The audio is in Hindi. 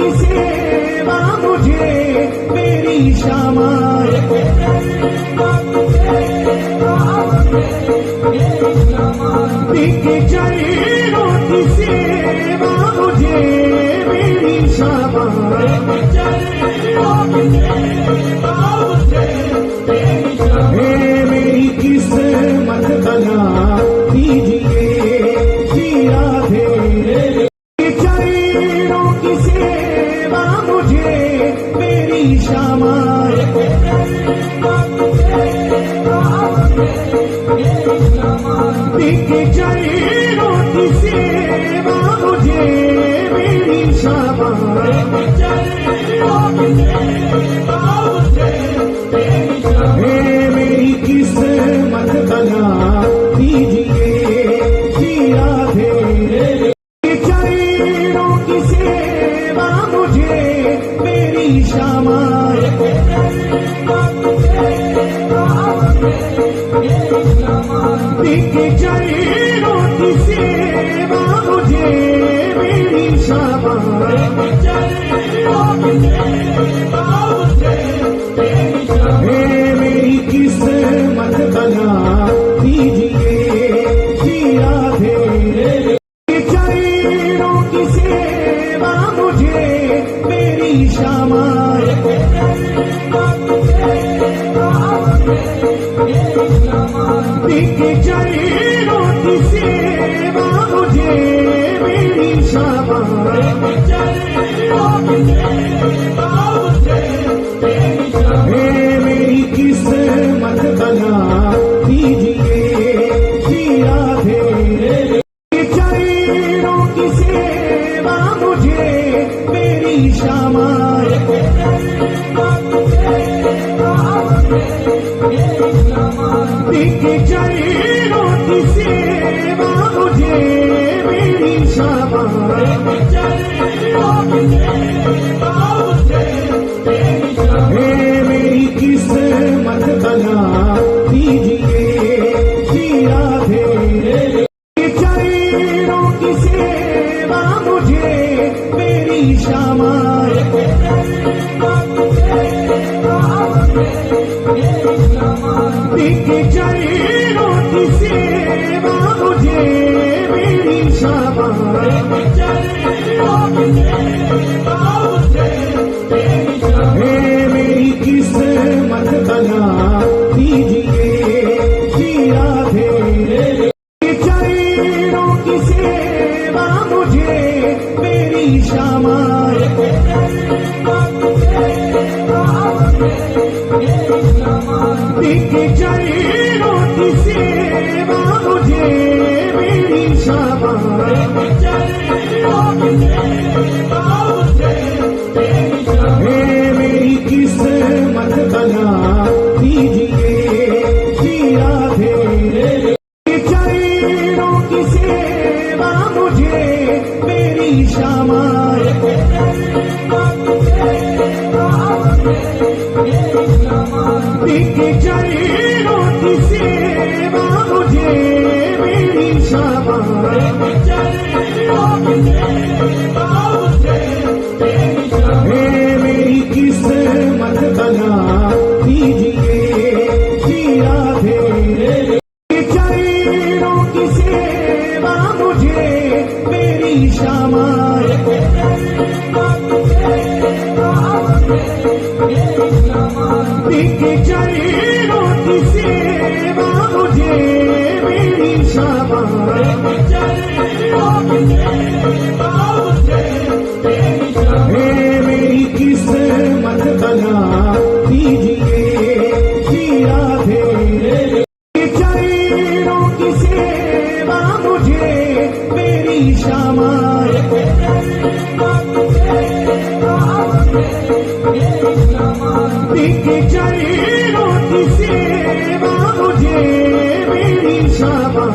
की सेवा मुझे मेरी क्षमा, चरणों की सेवा मुझे मेरी क्षमा, मेरी किस्मत बना दीजिए श्री राधे। चरणों की सेवा मुझे मेरी क्षमा, चरणों की सेवा मुझे मेरी क्षमा, मेरी किस्मत बना दीजिए श्री राधे। चरणों की सेवा मुझे मेरी क्षमा, चरणों की सेवा मुझे मेरी क्षमा, मेरी किस्मत बना दीजिए श्री राधे। चरणों की सेवा मुझे मेरी क्षमा, चरणों की सेवा मुझे मेरी क्षमा, मेरी किस्मत बना दीजिए श्री राधे। चरणों की सेवा मुझे मेरी क्षमा, चरणों की सेवा मुझे मेरी क्षमा, मेरी किस्मत बना दीजिए श्री राधे। चरणों की सेवा मुझे मेरी क्षमा, चरणों की सेवा मुझे मेरी क्षमा, मेरी किस्मत बना दीजिए श्री राधे। चरणों की सेवा मुझे मेरी क्षमा, चरणों की सेवा मुझे मेरी क्षमा, मेरी किस्मत बना दीजिए श्री राधे। चरणों की सेवा मुझे मेरी क्षमा, चरणों की सेवा मुझे मेरी क्षमा, मेरी किस्मत बना दीजिए श्री राधे। चरणों की सेवा मुझे मेरी क्षमा, चरणों की सेवा मुझे मेरी क्षमा, मेरी किस्मत बना दीजिए श्री राधे। चरणों की सेवा मुझे मेरी क्षमा, चरणों की सेवा मुझे मेरी क्षमा,